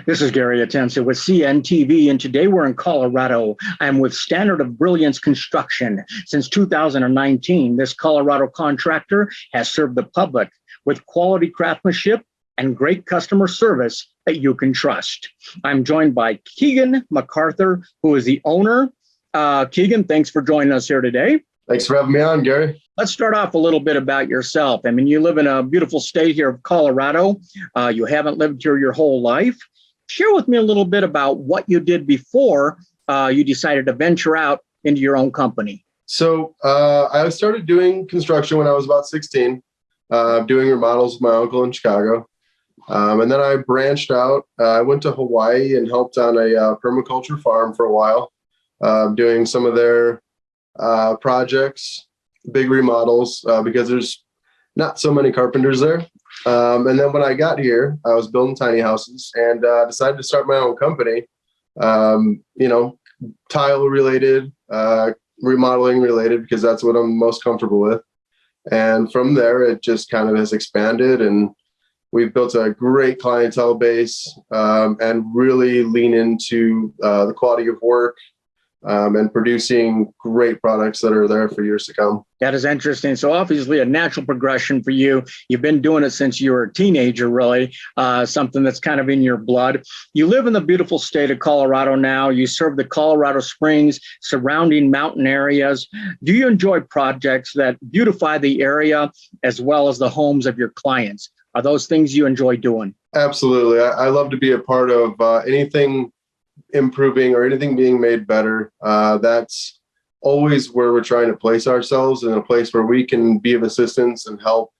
This is Gary Atensa with CNTV, and today we're in Colorado. I'm with Standard of Brilliance Construction. Since 2019, this Colorado contractor has served the public with quality craftsmanship and great customer service that you can trust. I'm joined by Keegan MacArthur, who is the owner. Keegan, thanks for joining us here today. Thanks for having me on, Gary. Let's start off a little bit about yourself. I mean, you live in a beautiful state here of Colorado. You haven't lived here your whole life. Share with me a little bit about what you did before you decided to venture out into your own company. So I started doing construction when I was about 16, doing remodels with my uncle in Chicago. And then I branched out. I went to Hawaii and helped on a permaculture farm for a while, doing some of their projects, big remodels, because there's not so many carpenters there. And then when I got here, I was building tiny houses and decided to start my own company, tile related, remodeling related, because that's what I'm most comfortable with. And from there, it just kind of has expanded, and we've built a great clientele base and really lean into the quality of work and producing great products that are there for years to come. That is interesting. So obviously a natural progression for you. You've been doing it since you were a teenager, really, something that's kind of in your blood. You live in the beautiful state of Colorado now. You serve the Colorado Springs, surrounding mountain areas. Do you enjoy projects that beautify the area as well as the homes of your clients? Are those things you enjoy doing? Absolutely. I love to be a part of anything improving or anything being made better. That's always where we're trying to place ourselves, in a place where we can be of assistance and help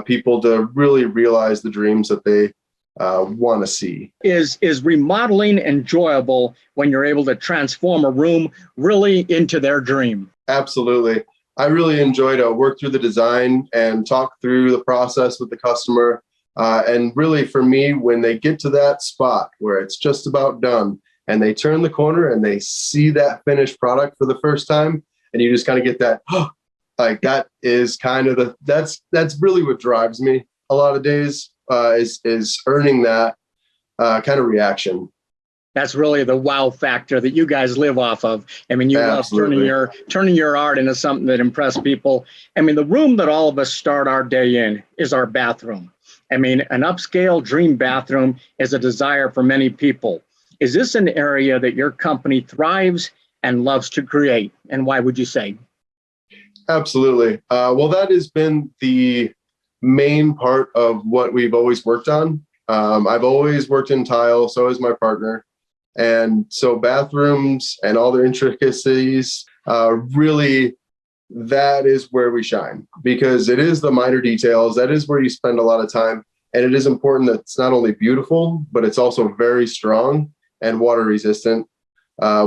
people to really realize the dreams that they want to see. Is remodeling enjoyable when you're able to transform a room really into their dream? Absolutely. I really enjoy to work through the design and talk through the process with the customer. And really, for me, when they get to that spot where it's just about done and they turn the corner and they see that finished product for the first time, and you just kind of get that, like that is kind of that's really what drives me a lot of days, is earning that kind of reaction. That's really the wow factor that you guys live off of. I mean, you Absolutely. love turning your art into something that impresses people. I mean, the room that all of us start our day in is our bathroom. I mean, an upscale dream bathroom is a desire for many people. Is this an area that your company thrives and loves to create? And why would you say? Absolutely. Well, that has been the main part of what we've always worked on. I've always worked in tile, so has my partner. And so bathrooms and all their intricacies, really, that is where we shine, because it is the minor details. That is where you spend a lot of time. And it is important that it's not only beautiful, but it's also very strong and water resistant.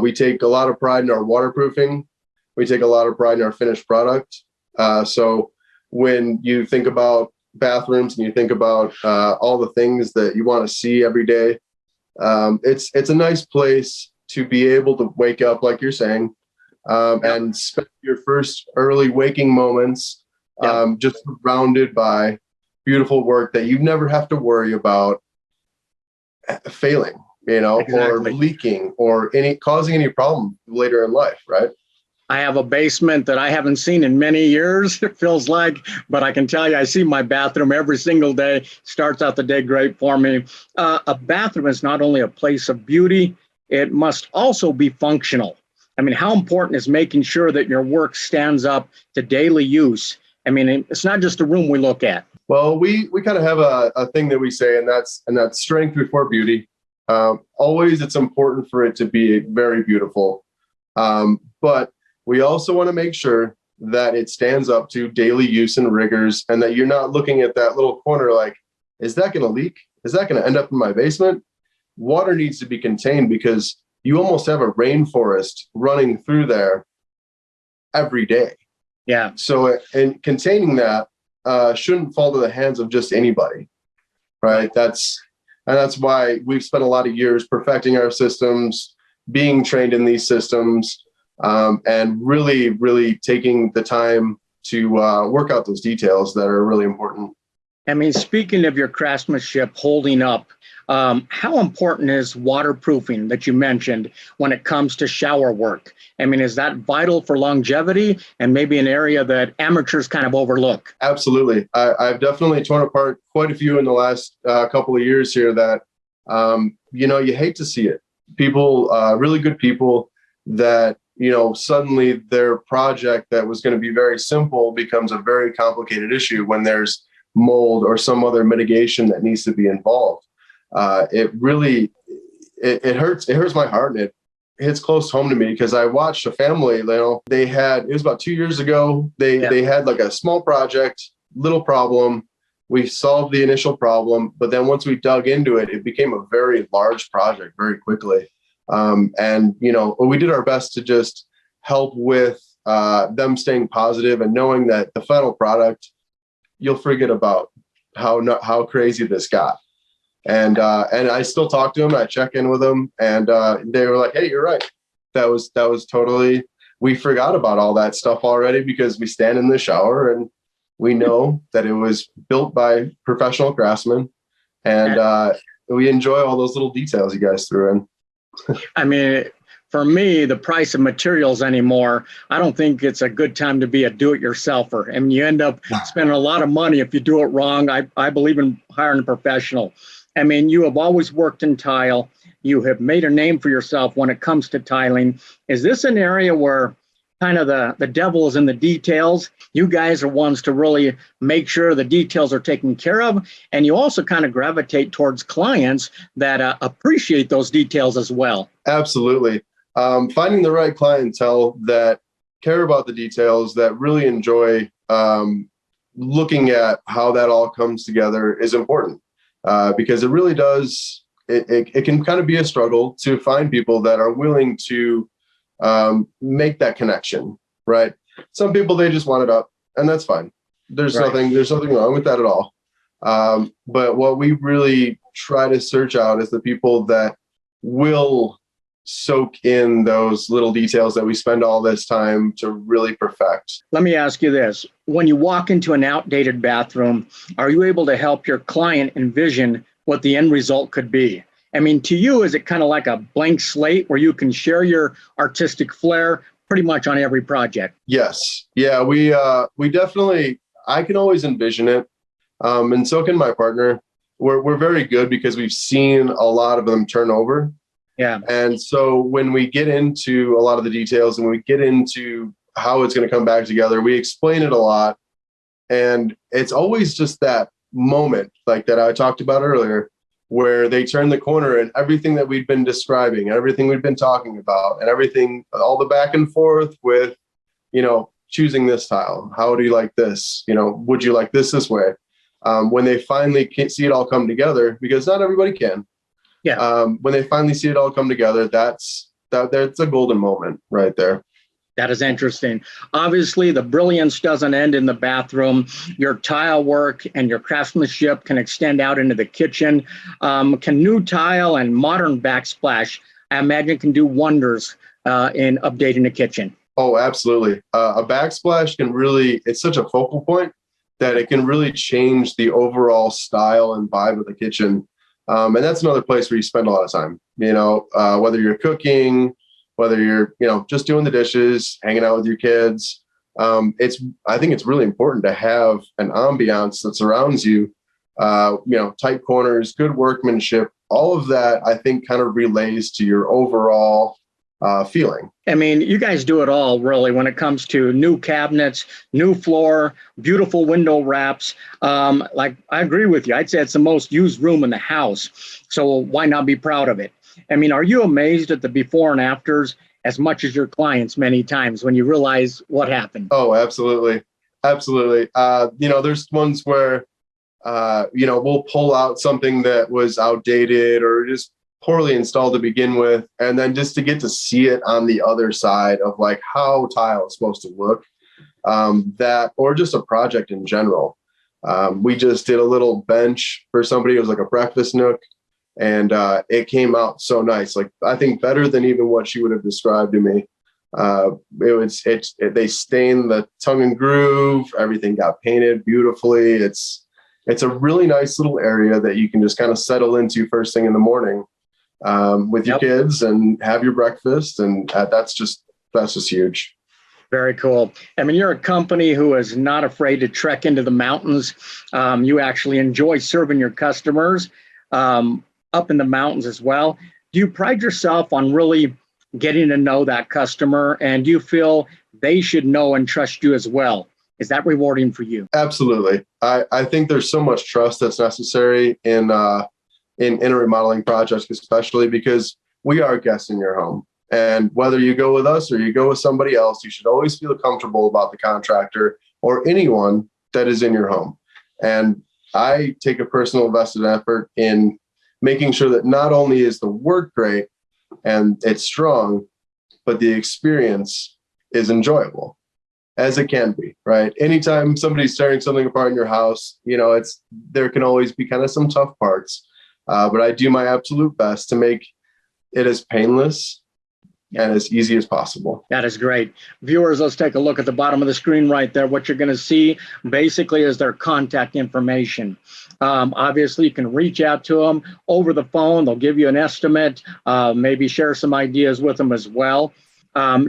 We take a lot of pride in our waterproofing. We take a lot of pride in our finished product. So when you think about bathrooms and you think about all the things that you want to see every day, it's a nice place to be able to wake up, like you're saying, and spend your first early waking moments just surrounded by beautiful work that you never have to worry about failing, Exactly. or leaking or causing any problem later in life, right? I have a basement that I haven't seen in many years, it feels like, but I can tell you, I see my bathroom every single day. Starts out the day great for me. A bathroom is not only a place of beauty, it must also be functional. I mean, how important is making sure that your work stands up to daily use? I mean, it's not just a room we look at. Well, we kind of have a thing that we say, and that's strength before beauty. Always, it's important for it to be very beautiful. But we also want to make sure that it stands up to daily use and rigors, and that you're not looking at that little corner like, is that going to leak? Is that going to end up in my basement? Water needs to be contained, because you almost have a rainforest running through there every day. Yeah. So, and containing that shouldn't fall to the hands of just anybody, right? That's why we've spent a lot of years perfecting our systems, being trained in these systems, and really, really taking the time to work out those details that are really important. I mean, speaking of your craftsmanship holding up, How important is waterproofing that you mentioned when it comes to shower work? I mean, is that vital for longevity and maybe an area that amateurs kind of overlook? Absolutely. I've definitely torn apart quite a few in the last couple of years here that, you hate to see it. People, really good people that, suddenly their project that was going to be very simple becomes a very complicated issue when there's mold or some other mitigation that needs to be involved. It really, it hurts my heart, and it hits close home to me because I watched a family, it was about 2 years ago. They had like a small project, little problem. We solved the initial problem, but then once we dug into it, it became a very large project very quickly. And we did our best to just help with them staying positive and knowing that the final product, you'll forget about how crazy this got. And I still talk to them. I check in with them, and they were like, "Hey, you're right. That was totally. We forgot about all that stuff already because we stand in the shower and we know that it was built by professional craftsmen, and we enjoy all those little details you guys threw in." I mean, for me, the price of materials anymore, I don't think it's a good time to be a do-it-yourselfer. I mean, you end up spending a lot of money if you do it wrong. I believe in hiring a professional. I mean, you have always worked in tile. You have made a name for yourself when it comes to tiling. Is this an area where kind of the devil is in the details? You guys are ones to really make sure the details are taken care of. And you also kind of gravitate towards clients that appreciate those details as well. Absolutely. Finding the right clientele that care about the details, that really enjoy looking at how that all comes together is important. Because it really does, it can kind of be a struggle to find people that are willing to make that connection, right? Some people, they just want it up, and that's fine. There's nothing wrong with that at all. But what we really try to search out is the people that will soak in those little details that we spend all this time to really perfect. Let me ask you this. When you walk into an outdated bathroom, are you able to help your client envision what the end result could be? I mean, to you, is it kind of like a blank slate where you can share your artistic flair pretty much on every project? Yes. Yeah, we definitely, I can always envision it. And so can my partner. We're very good because we've seen a lot of them turn over. Yeah. And so when we get into a lot of the details and we get into how it's going to come back together, we explain it a lot. And it's always just that moment like that I talked about earlier, where they turn the corner and everything that we've been describing, everything we've been talking about, and everything, all the back and forth with, choosing this tile. How do you like this? Would you like this way? When they finally see it all come together, because not everybody can. Yeah. When they finally see it all come together, that's a golden moment right there. That is interesting. Obviously, the brilliance doesn't end in the bathroom. Your tile work and your craftsmanship can extend out into the kitchen. Can new tile and modern backsplash, I imagine, can do wonders in updating the kitchen? Oh, absolutely. A backsplash can really, it's such a focal point that it can really change the overall style and vibe of the kitchen. And that's another place where you spend a lot of time, whether you're cooking, whether you're, just doing the dishes, hanging out with your kids. I think it's really important to have an ambiance that surrounds you, tight corners, good workmanship, all of that, I think kind of relays to your overall feeling. I mean, you guys do it all really when it comes to new cabinets, new floor, beautiful window wraps. I agree with you. I'd say it's the most used room in the house. So why not be proud of it? I mean, are you amazed at the before and afters as much as your clients many times when you realize what happened? Oh, absolutely. Absolutely. There's ones where, we'll pull out something that was outdated or just poorly installed to begin with. And then just to get to see it on the other side of like how tile is supposed to look, or just a project in general. We just did a little bench for somebody. It was like a breakfast nook. And it came out so nice, like I think better than even what she would have described to me. They stained the tongue and groove. Everything got painted beautifully. It's It's a really nice little area that you can just kind of settle into first thing in the morning with your kids and have your breakfast. And that's just huge. Very cool. I mean, you're a company who is not afraid to trek into the mountains. You actually enjoy serving your customers up in the mountains as well. Do you pride yourself on really getting to know that customer, and do you feel they should know and trust you as well? Is that rewarding for you? Absolutely. I think there's so much trust that's necessary in a remodeling project, especially because we are guests in your home. And whether you go with us or you go with somebody else, you should always feel comfortable about the contractor or anyone that is in your home. And I take a personal vested effort in making sure that not only is the work great and it's strong, but the experience is enjoyable, as it can be, right? Anytime somebody's tearing something apart in your house, there can always be kind of some tough parts. But I do my absolute best to make it as painless and as easy as possible. That is great. Viewers, let's take a look at the bottom of the screen right there. What you're going to see basically is their contact information. Obviously, you can reach out to them over the phone. They'll give you an estimate, maybe share some ideas with them as well.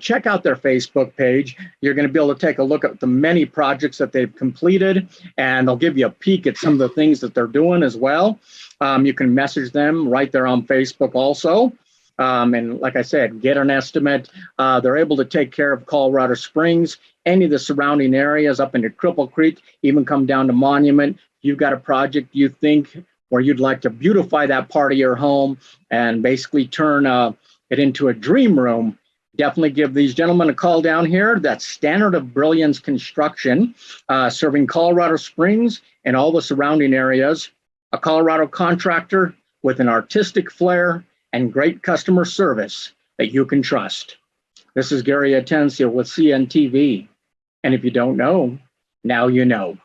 Check out their Facebook page. You're going to be able to take a look at the many projects that they've completed, and they'll give you a peek at some of the things that they're doing as well. You can message them right there on Facebook also. And like I said, get an estimate. They're able to take care of Colorado Springs, any of the surrounding areas up into Cripple Creek, even come down to Monument. You've got a project you think where you'd like to beautify that part of your home and basically turn it into a dream room. Definitely give these gentlemen a call down here. That's Standard of Brilliance Construction, serving Colorado Springs and all the surrounding areas. A Colorado contractor with an artistic flair and great customer service that you can trust. This is Gary Atencio with CNTV. And if you don't know, now you know.